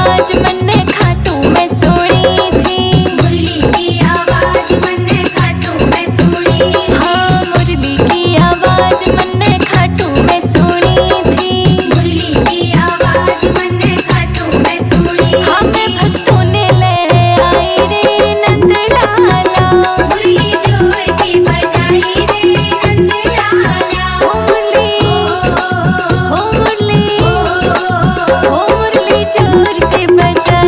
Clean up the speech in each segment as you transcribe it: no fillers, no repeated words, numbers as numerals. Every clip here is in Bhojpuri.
आवाज मैंने खाटू में सुनी थी। मुरली की आवाज मैंने खाटू में सुनी थी। हाँ मुरली की आवाज मैंने खाटू में सुनी थी। मुरली की आवाज मैंने खाटू में सुनी थी। हमें भक्तों ने ले आई रे नंद लाला। मुरली जोर की बजाई रे नंद लाला। ओ मुरली, ओ मुरली, ओ मुरली जोर से बजा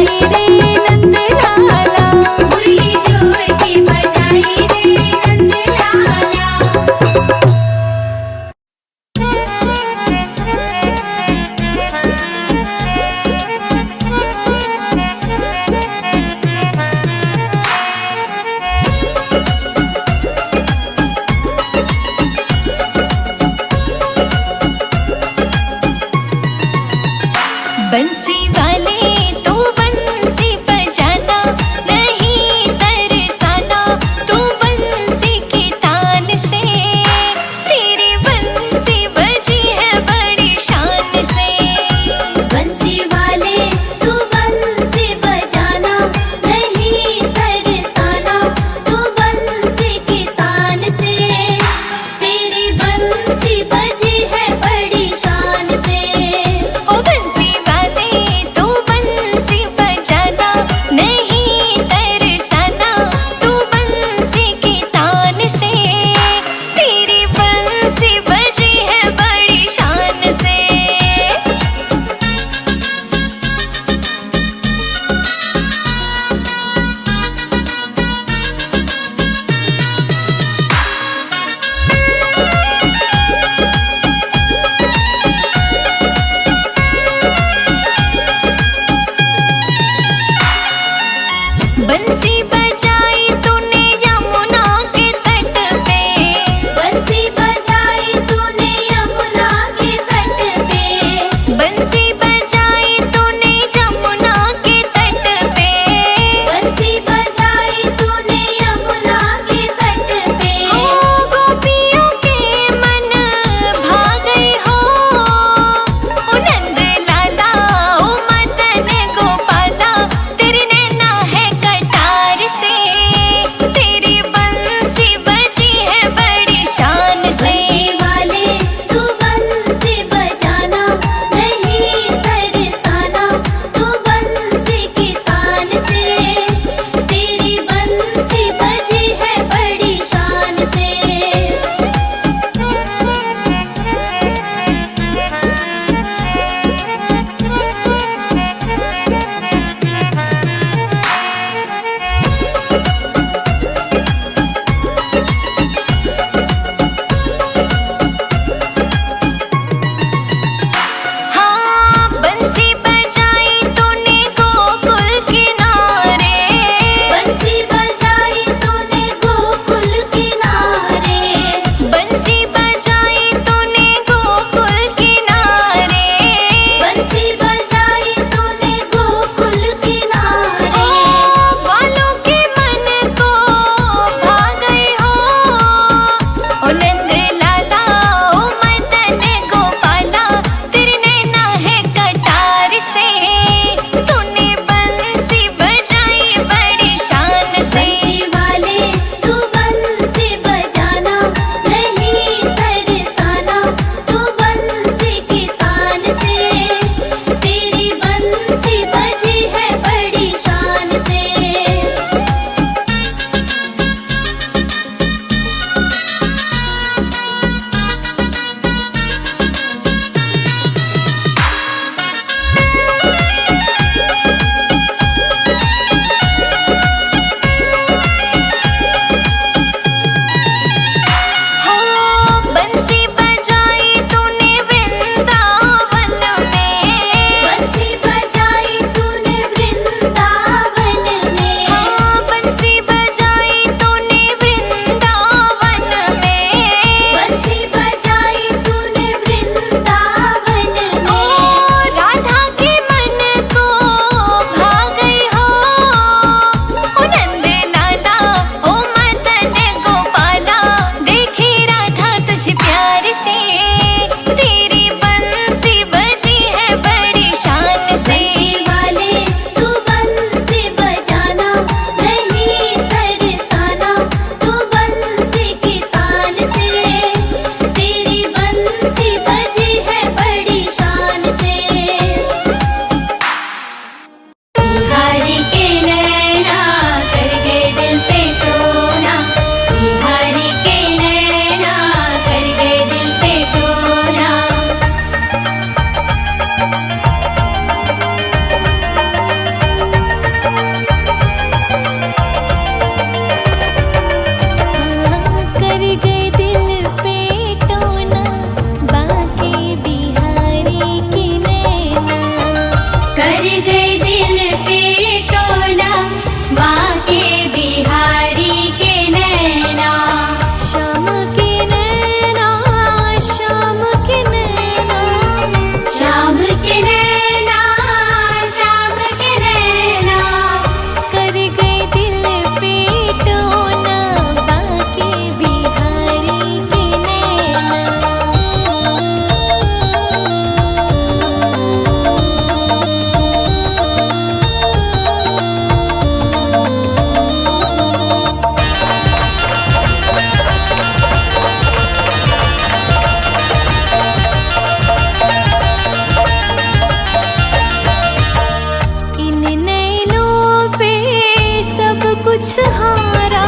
कुछ हारा,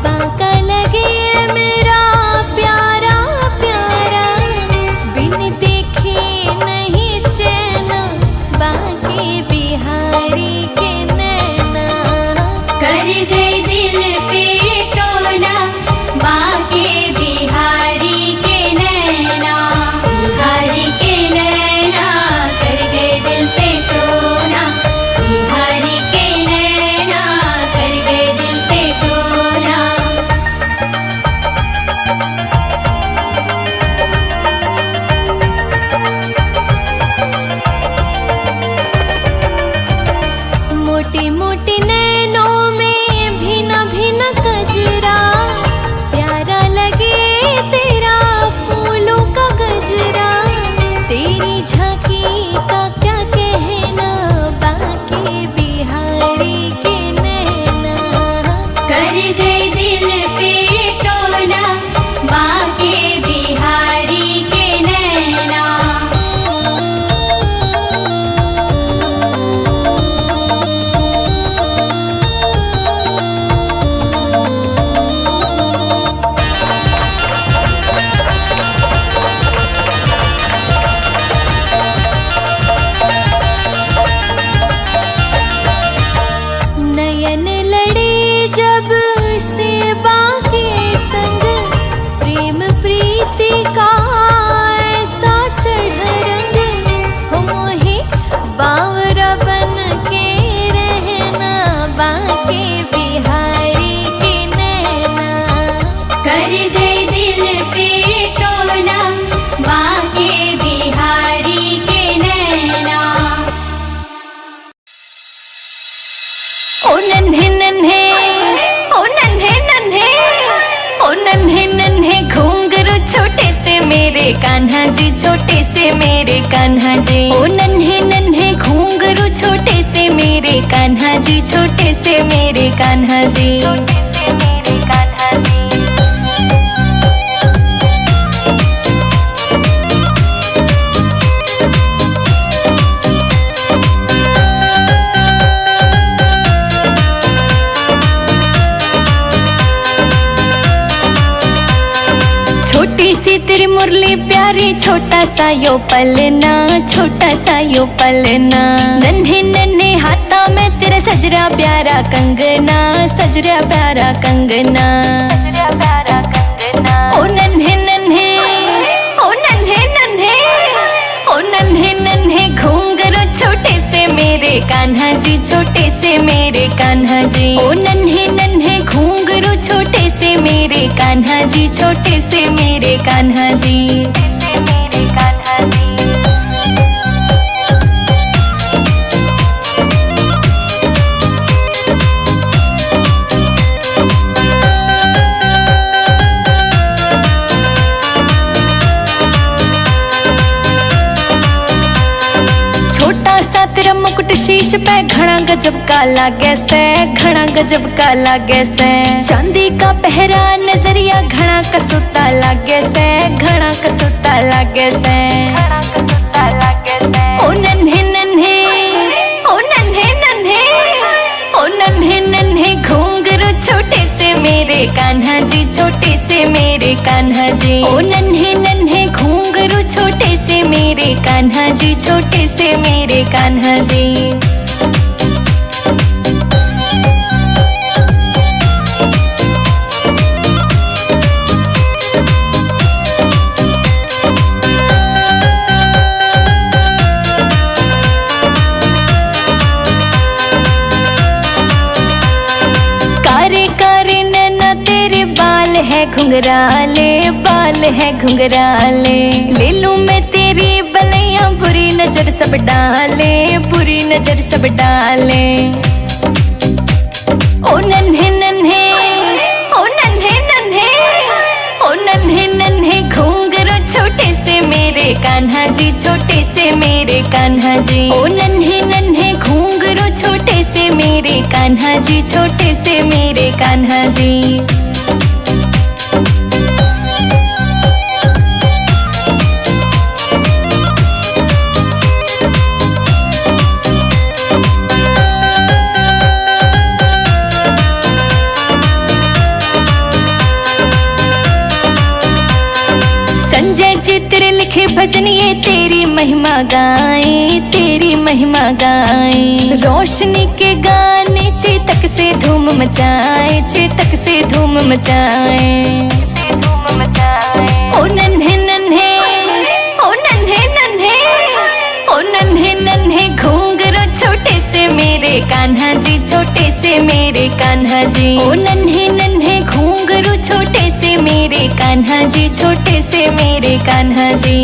बांका लगे मेरा प्यारा प्यारा, बिन देखे नहीं चैना बांके बिहारी के नैना। कर गए दिल पे टोना बांके बिहारी के नैना, बिहारी के नैना। कर गए दिल पे टोना बिहारी के नैना, कर गए दिल पे टोना। मोटे मोटे नैनों में भीना भीना कजरा, प्यारा लगे तेरा फूलों का गजरा। तेरी झांकी का क्या कहना बांके बिहारी के नैना। कर गए दिल पे टोना बांके बिहारी के नैना। नयन लड़े जब से बांके संग, प्रेम प्रीति का ऐसा चढ़ रंग। हो मोहे बावरा बन के रहना बांके बिहारी के नैना। कर गए दिल पे टोना बांके बिहारी के नैना। ओ नन्हे नन्हे, ओ नन्हे नन्हे, ओ नन्हे नन्हे घुंघरू छोटे से मेरे कान्हा जी, छोटे से मेरे कान्हा जी। ओ नन्हे नन्हे घुंघरू छोटे से मेरे कान्हा जी, छोटे से मेरे कान्हा जी। छोटी सी तेरी मुरली प्यारी, छोटा सा यो पलना, छोटा सा यो पलना। नन्हे नन्हे हाथा में तेरा सजरा प्यारा कंगना, सजरा प्यारा कंगना। ओ नन्हे नन्हे, ओ नन्हे नन्हे, ओ नन्हे नन्हे घुंघरू छोटे से मेरे कान्हा जी, छोटे से मेरे कान्हा जी। ओ नन्हे नन्हे घुंघरू छोटे से मेरे कान्हा जी, छोटे से मेरे कान्हा जी। छोटा सा तेरा मुकुट शीश पे घना गजब का लागे से, घना गजब का लागे से। चांदी का पहरा नजरिया घना कसूता लागे से, घना कसूता लागे से। ओ नन्हे नन्हे, ओ नन्हे नन्हे, ओ नन्हे नन्हे घुंघरू छोटे से मेरे कान्हा जी, छोटे से मेरे कान्हा जी। ओ नन्हे नन्हे घुंघरू छोटे से मेरे कान्हा जी, छोटे से मेरे कान्हा जी। कारे कारे नैना तेरे बाल है घुंघराले, बाल है घुंघराले। ले लूं मैं तेरी बलैया, बुरी नजर सब डाले, बुरी नजर सब डाले। ओ नन्हे नन्हे, ओ नन्हे नन्हे, ओ नन्हे नन्हे घुंघरू छोटे से मेरे कान्हा जी, छोटे से मेरे कान्हा जी। ओ नन्हे नन्हे घुंघरू छोटे से मेरे कान्हा जी, छोटे से मेरे कान्हा जी। लिखे भजन ये तेरी महिमा गाए, तेरी महिमा गाए। रोशनी के गाने चेतक से धूम मचाए, चेतक से धूम मचाए। ओ नन्हे नन्हे, ओ नन्हे नन्हे, ओ नन्हे नन्हे घूंघरू छोटे से मेरे कान्हा जी, छोटे से मेरे कान्हा जी। ओ नन्हे नन्हे घूंघरू छोटे से मेरे कान्हा जी, छोटे से मेरे कान्हा जी।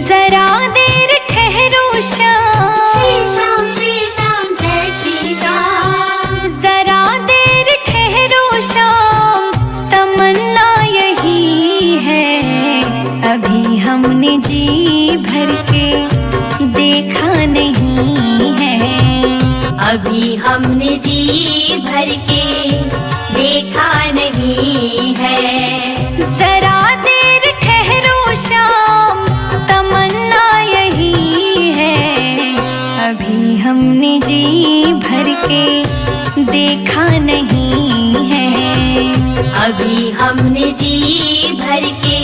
जरा देर ठहरो श्याम, श्री श्याम जय श्री श्याम। जरा देर ठहरो श्याम, तमन्ना यही है। अभी हमने जी भर के देखा नहीं है, अभी हमने जी भर के देखा नहीं है। जरा देर ठहरो श्याम, तमन्ना यही है। अभी हमने जी भर के देखा नहीं है, अभी हमने जी भर के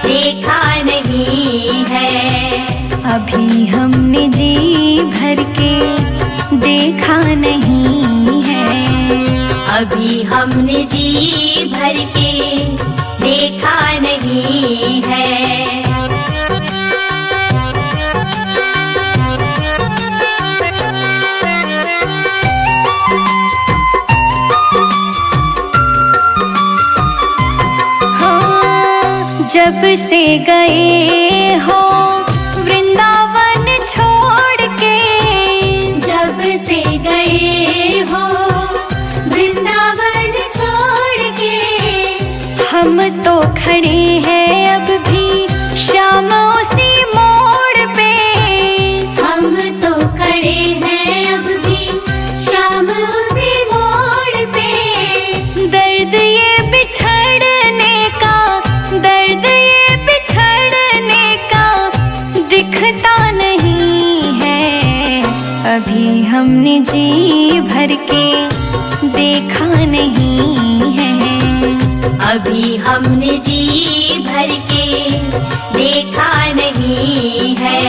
देखा नहीं है। अभी हमने जी भर के देखा नहीं है। अभी हमने जी भर के देखा नहीं है। हाँ, जब से गए हो वृंदावन छोड़ के, जब से गए हो वृंदावन छोड़ के, हम तो खड़े हैं अब भी श्याम उसी मोड़ पे। हम तो खड़े हैं अब भी शाम उसी मोड़ पे। दर्द ये बिछड़ने का, दर्द ये बिछड़ने का दिखता नहीं है। अभी हमने जी भर के देखा नहीं है, अभी हमने जी भर के देखा नहीं है।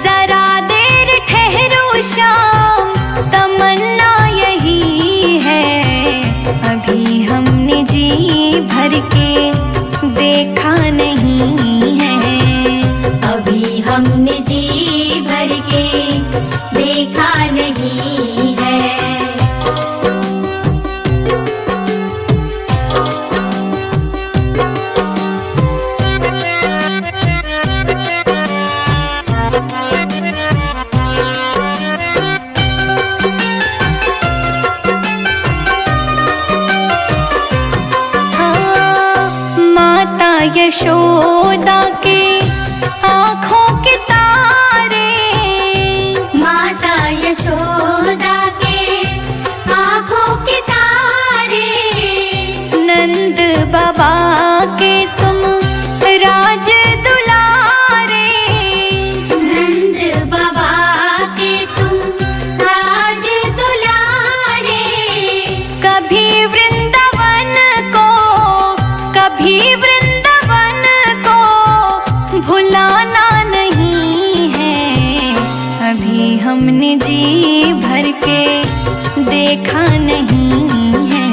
जरा देर ठहरो श्याम, तमन्ना यही है। अभी हमने जी भर के देखा नहीं है, अभी हमने जी भर के देखा नहीं है। यशोदा के आँखों के तारे, माता यशोदा के आँखों के तारे, नंद बाबा के तुम राज दुलारे, नंद बाबा के तुम राज दुलारे। कभी वृंदावन को, कभी वृंदावन को भुलाना नहीं है। अभी हमने जी भर के देखा नहीं है,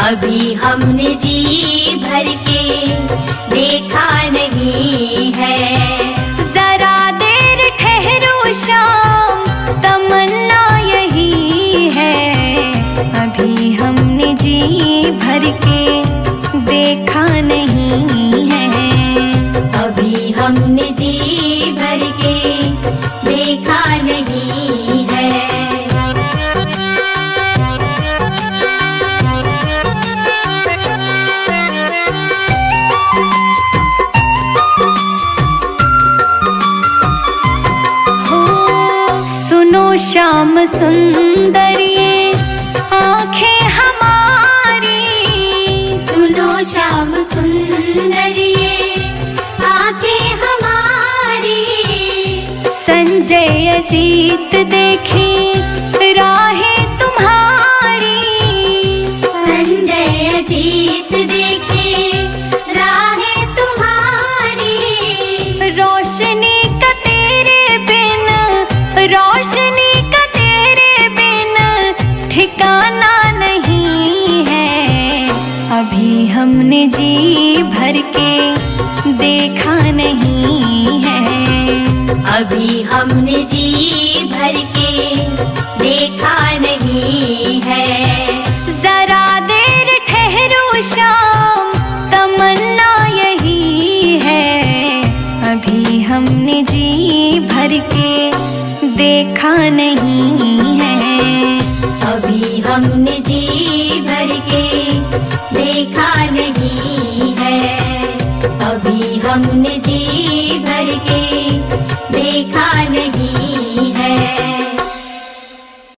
अभी हमने जी भर के देखा नहीं है। जरा देर ठहरो श्याम, तमन्ना यही है। अभी हमने जी भर के देखा नहीं है, अभी हमने जी भर के देखा नहीं है। हो सुनो श्याम सुंदर ये आँखें हमारी, सुनो श्याम सुंदर ये आँखें हमारी। संजय अजीत देखे राहें तुम्हारी, संजय अजीत देखे राहें तुम्हारी। रोशनी का तेरे बिन, रोशनी का तेरे बिन ठिकाना नहीं है। अभी हमने जी भर के देखा नहीं है, अभी हमने जी भर के देखा नहीं है। जरा देर ठहरो श्याम, तमन्ना यही है। अभी भर के देखा नहीं है। अभी हमने